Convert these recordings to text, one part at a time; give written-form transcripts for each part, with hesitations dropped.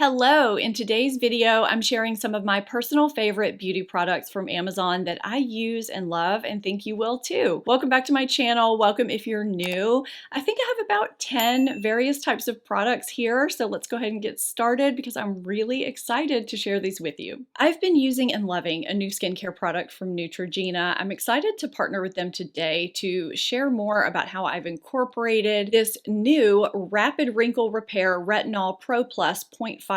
Hello! In today's video, I'm sharing some of my personal favorite beauty products from Amazon that I use and love and think you will too. Welcome back to my channel. Welcome if you're new. I think I have about 10 various types of products here, so let's go ahead and get started because I'm really excited to share these with you. I've been using and loving a new skincare product from Neutrogena. I'm excited to partner with them today to share more about how I've incorporated this new Rapid Wrinkle Repair Retinol Pro Plus 0.5%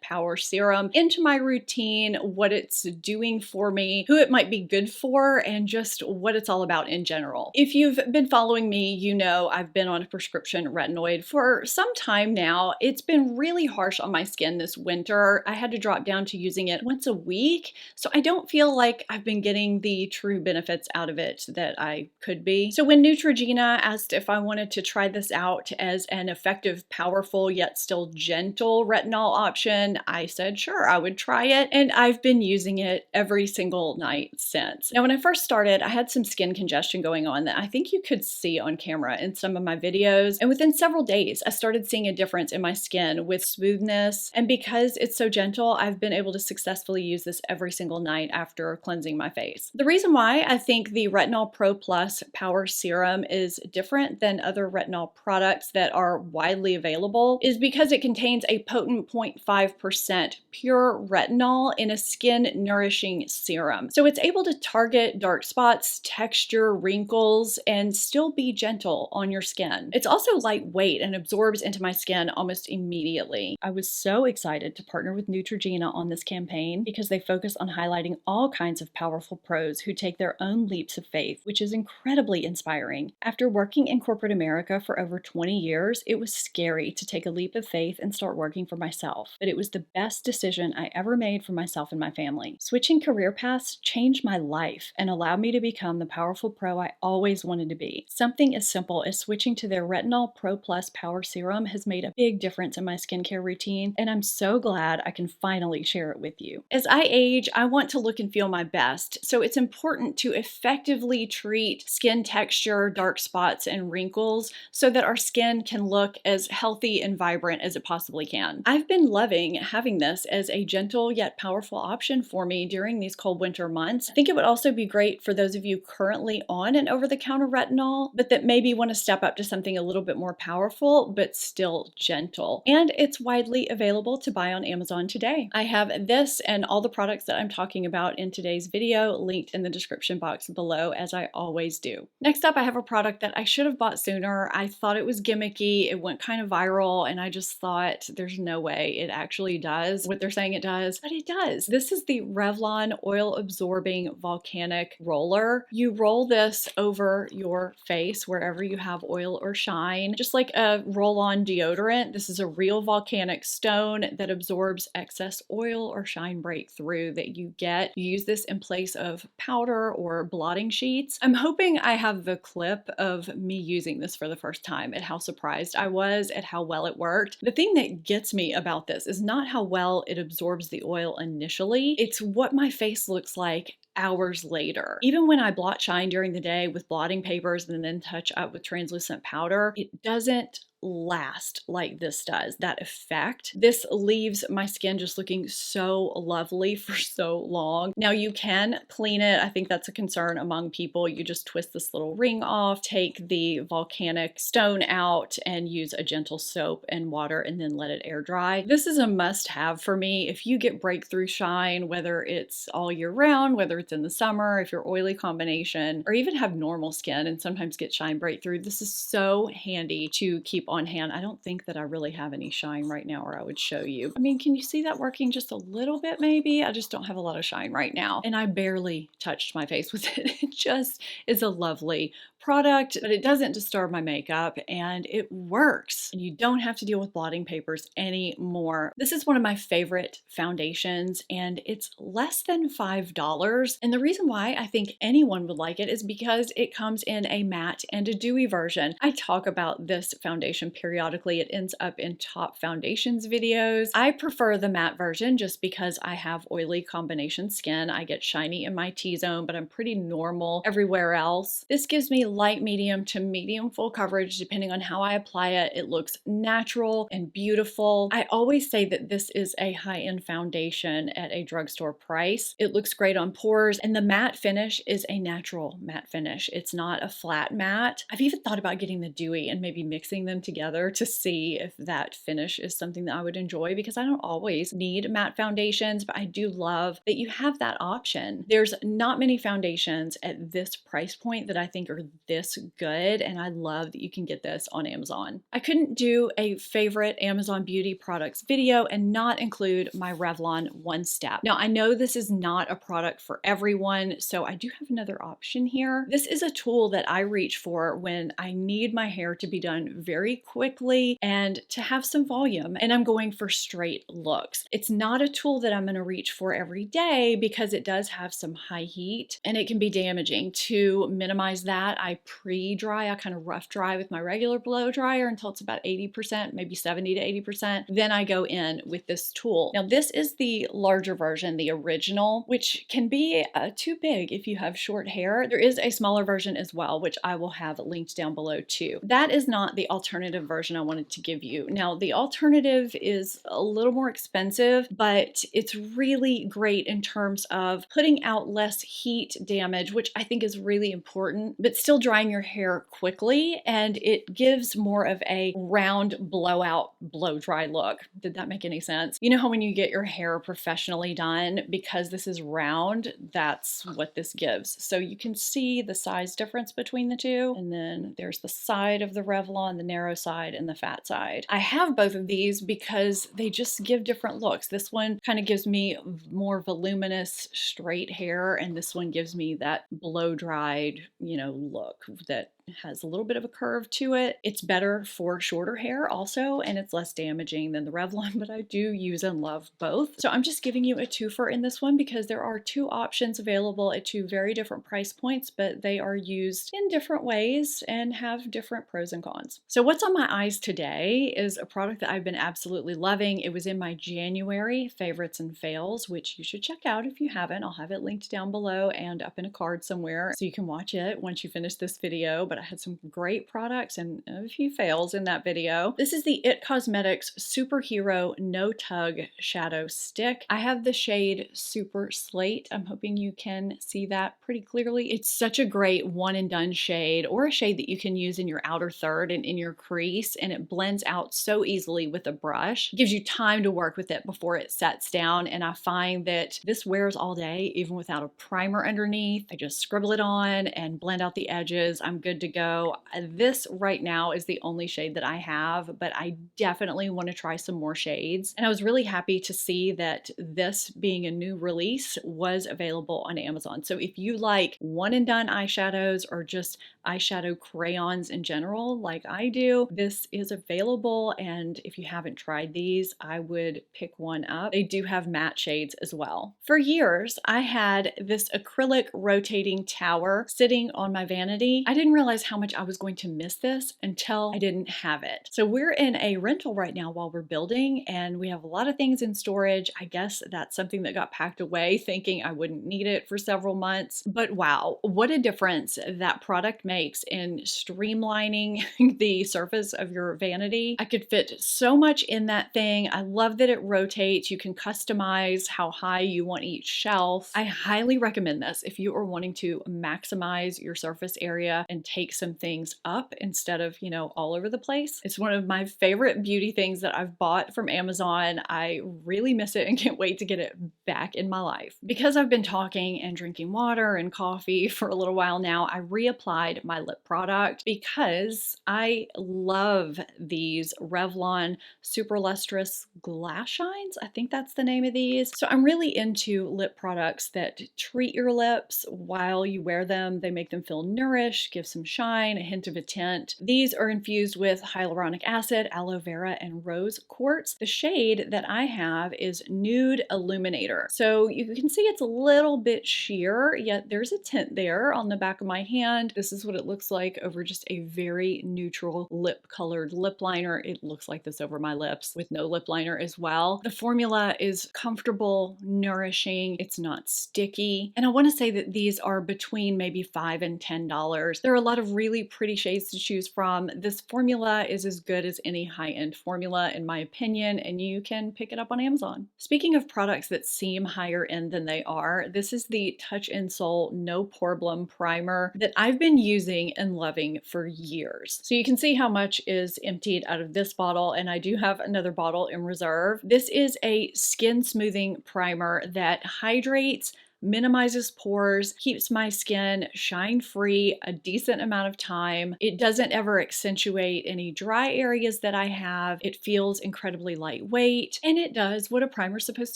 power serum into my routine, what it's doing for me, who it might be good for, and just what it's all about in general. If you've been following me, you know I've been on a prescription retinoid for some time now. It's been really harsh on my skin this winter. I had to drop down to using it once a week, so I don't feel like I've been getting the true benefits out of it that I could be. So when Neutrogena asked if I wanted to try this out as an effective, powerful, yet still gentle retinol option, I said sure, I would try it, and I've been using it every single night since. Now when I first started, I had some skin congestion going on that I think you could see on camera in some of my videos, and within several days I started seeing a difference in my skin with smoothness, and because it's so gentle, I've been able to successfully use this every single night after cleansing my face. The reason why I think the Retinol Pro Plus Power Serum is different than other retinol products that are widely available is because it contains a potent 0.5% pure retinol in a skin nourishing serum. So it's able to target dark spots, texture, wrinkles, and still be gentle on your skin. It's also lightweight and absorbs into my skin almost immediately. I was so excited to partner with Neutrogena on this campaign because they focus on highlighting all kinds of powerful pros who take their own leaps of faith, which is incredibly inspiring. After working in corporate America for over 20 years, it was scary to take a leap of faith and start working for myself, but it was the best decision I ever made for myself and my family. Switching career paths changed my life and allowed me to become the powerful pro I always wanted to be. Something as simple as switching to their Retinol Pro Plus Power Serum has made a big difference in my skincare routine, and I'm so glad I can finally share it with you. As I age, I want to look and feel my best, so it's important to effectively treat skin texture, dark spots, and wrinkles so that our skin can look as healthy and vibrant as it possibly can. I've been loving having this as a gentle yet powerful option for me during these cold winter months. I think it would also be great for those of you currently on an over-the-counter retinol, but that maybe want to step up to something a little bit more powerful, but still gentle. And it's widely available to buy on Amazon today. I have this and all the products that I'm talking about in today's video linked in the description box below, as I always do. Next up, I have a product that I should have bought sooner. I thought it was gimmicky, it went kind of viral, and I just thought there's no way it actually does what they're saying it does, but it does. This is the Revlon Oil Absorbing Volcanic Roller. You roll this over your face wherever you have oil or shine, just like a roll-on deodorant. This is a real volcanic stone that absorbs excess oil or shine breakthrough that you get. You use this in place of powder or blotting sheets. I'm hoping I have the clip of me using this for the first time and how surprised I was at how well it worked. The thing that gets me about this is not how well it absorbs the oil initially, it's what my face looks like hours later. Even when I blot shine during the day with blotting papers and then touch up with translucent powder, it doesn't last like this does. That effect, this leaves my skin just looking so lovely for so long. Now you can clean it. I think that's a concern among people. You just twist this little ring off, take the volcanic stone out, and use a gentle soap and water and then let it air dry. This is a must-have for me. If you get breakthrough shine, whether it's all year round, whether it's in the summer, if you're oily combination, or even have normal skin and sometimes get shine breakthrough, this is so handy to keep on hand. I don't think that I really have any shine right now, or I would show you. I mean, can you see that working just a little bit maybe? I just don't have a lot of shine right now, and I barely touched my face with it. It just is a lovely product, but it doesn't disturb my makeup and it works. And you don't have to deal with blotting papers anymore. This is one of my favorite foundations and it's less than $5. And the reason why I think anyone would like it is because it comes in a matte and a dewy version. I talk about this foundation periodically. It ends up in top foundations videos. I prefer the matte version just because I have oily combination skin. I get shiny in my T-zone, but I'm pretty normal everywhere else. This gives me light medium to medium full coverage depending on how I apply it. It looks natural and beautiful. I always say that this is a high-end foundation at a drugstore price. It looks great on pores, and the matte finish is a natural matte finish. It's not a flat matte. I've even thought about getting the dewy and maybe mixing them together to see if that finish is something that I would enjoy, because I don't always need matte foundations, but I do love that you have that option. There's not many foundations at this price point that I think are this good, and I love that you can get this on Amazon. I couldn't do a favorite Amazon beauty products video and not include my Revlon One Step. Now, I know this is not a product for everyone, so I do have another option here. This is a tool that I reach for when I need my hair to be done very quickly and to have some volume, and I'm going for straight looks. It's not a tool that I'm going to reach for every day because it does have some high heat and it can be damaging. To minimize that, I pre-dry, I kind of rough dry with my regular blow dryer until it's about 80%, maybe 70 to 80%. Then I go in with this tool. Now, this is the larger version, the original, which can be too big if you have short hair. There is a smaller version as well, which I will have linked down below too. That is not the alternative version I wanted to give you. Now, the alternative is a little more expensive, but it's really great in terms of putting out less heat damage, which I think is really important, but still drying your hair quickly, and it gives more of a round blowout blow dry look. Did that make any sense? You know how when you get your hair professionally done, because this is round, that's what this gives. So you can see the size difference between the two, and then there's the side of the Revlon, the narrow side and the fat side. I have both of these because they just give different looks. This one kind of gives me more voluminous straight hair, and this one gives me that blow dried, look that has a little bit of a curve to it. It's better for shorter hair also, and it's less damaging than the Revlon, but I do use and love both. So I'm just giving you a twofer in this one because there are two options available at two very different price points, but they are used in different ways and have different pros and cons. So what's on my eyes today is a product that I've been absolutely loving. It was in my January favorites and fails, which you should check out if you haven't. I'll have it linked down below and up in a card somewhere so you can watch it once you finish this video. But I had some great products and a few fails in that video. This is the IT Cosmetics Superhero No-TUG Shadow Stick. I have the shade Super Slate. I'm hoping you can see that pretty clearly. It's such a great one and done shade, or a shade that you can use in your outer third and in your crease, and it blends out so easily with a brush. It gives you time to work with it before it sets down, and I find that this wears all day even without a primer underneath. I just scribble it on and blend out the edges. I'm good to go. This right now is the only shade that I have, but I definitely want to try some more shades. And I was really happy to see that this, being a new release, was available on Amazon. So if you like one and done eyeshadows or just eyeshadow crayons in general, like I do, this is available. And if you haven't tried these, I would pick one up. They do have matte shades as well. For years, I had this acrylic rotating tower sitting on my vanity. I didn't realize how much I was going to miss this until I didn't have it. So we're in a rental right now while we're building, and we have a lot of things in storage. I guess that's something that got packed away thinking I wouldn't need it for several months. But wow, what a difference that product makes in streamlining the surface of your vanity. I could fit so much in that thing. I love that it rotates. You can customize how high you want each shelf. I highly recommend this if you are wanting to maximize your surface area and take some things up instead of, all over the place. It's one of my favorite beauty things that I've bought from Amazon. I really miss it and can't wait to get it back in my life. Because I've been talking and drinking water and coffee for a little while now, I reapplied my lip product because I love these Revlon Superlustrous Glass Shines. I think that's the name of these. So I'm really into lip products that treat your lips while you wear them. They make them feel nourished, give some shine, a hint of a tint. These are infused with hyaluronic acid, aloe vera, and rose quartz. The shade that I have is Nude Illuminator. So you can see it's a little bit sheer, yet there's a tint there on the back of my hand. This is what what it looks like over just a very neutral lip colored lip liner. It looks like this over my lips with no lip liner as well. The formula is comfortable, nourishing, it's not sticky. And I want to say that these are between maybe $5 and $10. There are a lot of really pretty shades to choose from. This formula is as good as any high-end formula in my opinion, and you can pick it up on Amazon. Speaking of products that seem higher end than they are, this is the Touch in Sol No Poreblem Primer that I've been using and loving for years. So you can see how much is emptied out of this bottle, and I do have another bottle in reserve. This is a skin smoothing primer that hydrates, minimizes pores, keeps my skin shine free a decent amount of time. It doesn't ever accentuate any dry areas that I have. It feels incredibly lightweight, and it does what a primer is supposed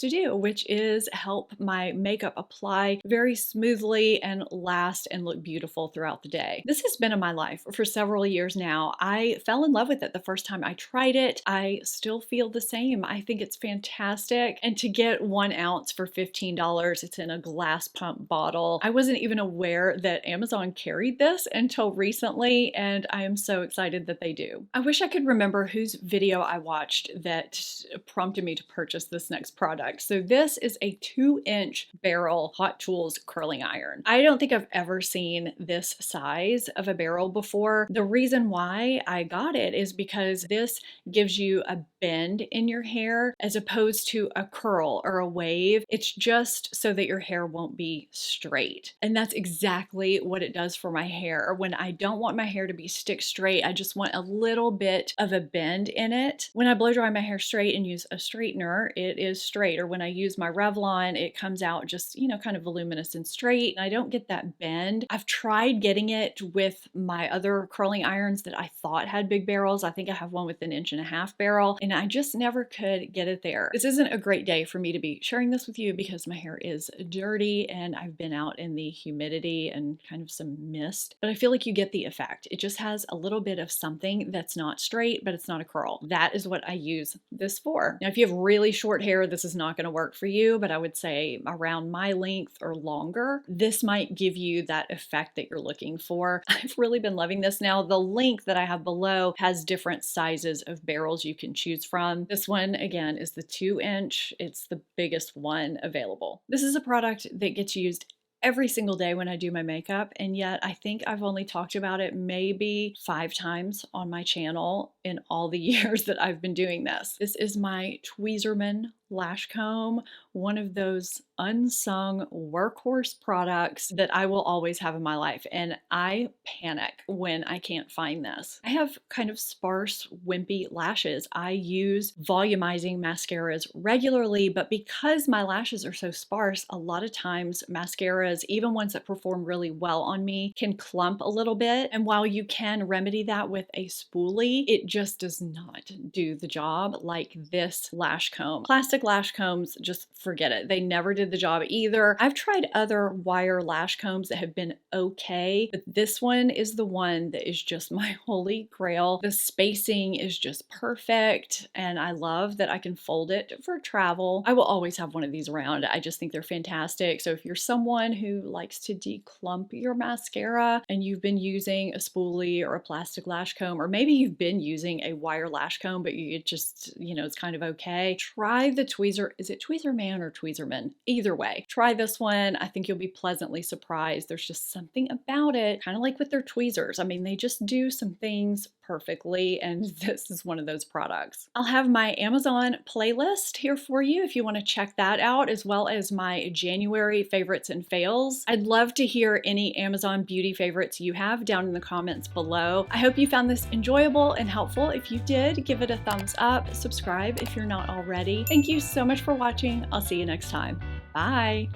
to do, which is help my makeup apply very smoothly and last and look beautiful throughout the day. This has been in my life for several years now. I fell in love with it the first time I tried it. I still feel the same. I think it's fantastic. And to get 1 ounce for $15, it's in a glass pump bottle. I wasn't even aware that Amazon carried this until recently, and I am so excited that they do. I wish I could remember whose video I watched that prompted me to purchase this next product. So this is a 2-inch barrel Hot Tools curling iron. I don't think I've ever seen this size of a barrel before. The reason why I got it is because this gives you a bend in your hair as opposed to a curl or a wave. It's just so that your hair won't be straight. And that's exactly what it does for my hair. When I don't want my hair to be stick straight, I just want a little bit of a bend in it. When I blow dry my hair straight and use a straightener, it is straight. Or when I use my Revlon, it comes out just, you know, kind of voluminous and straight. And I don't get that bend. I've tried getting it with my other curling irons that I thought had big barrels. I think I have one with an 1.5 inch barrel, and I just never could get it there. This isn't a great day for me to be sharing this with you because my hair is dirty and I've been out in the humidity and kind of some mist, but I feel like you get the effect. It just has a little bit of something that's not straight, but it's not a curl. That is what I use this for. Now, if you have really short hair, this is not going to work for you, but I would say around my length or longer, this might give you that effect that you're looking for. I've really been loving this now. The link that I have below has different sizes of barrels you can choose from. This one, again, is the 2-inch. It's the biggest one available. This is a product that gets used every single day when I do my makeup, and yet I think I've only talked about it maybe 5 times on my channel in all the years that I've been doing this. This is my Tweezerman lash comb, one of those unsung workhorse products that I will always have in my life, and I panic when I can't find this. I have kind of sparse, wimpy lashes. I use volumizing mascaras regularly, but because my lashes are so sparse, a lot of times mascaras, even ones that perform really well on me, can clump a little bit, and while you can remedy that with a spoolie, it just does not do the job like this lash comb. Plastic lash combs, just forget it. They never did the job either. I've tried other wire lash combs that have been okay, but this one is the one that is just my holy grail. The spacing is just perfect, and I love that I can fold it for travel. I will always have one of these around. I just think they're fantastic. So if you're someone who likes to declump your mascara and you've been using a spoolie or a plastic lash comb, or maybe you've been using a wire lash comb, but you just, you know, it's kind of okay, try the is it Tweezerman or Tweezerman? Either way, try this one. I think you'll be pleasantly surprised. There's just something about it, kind of like with their tweezers. I mean, they just do some things perfectly, and this is one of those products. I'll have my Amazon playlist here for you if you want to check that out, as well as my January favorites and fails. I'd love to hear any Amazon beauty favorites you have down in the comments below. I hope you found this enjoyable and helpful. If you did, give it a thumbs up, subscribe if you're not already. Thank you so much for watching. I'll see you next time. Bye.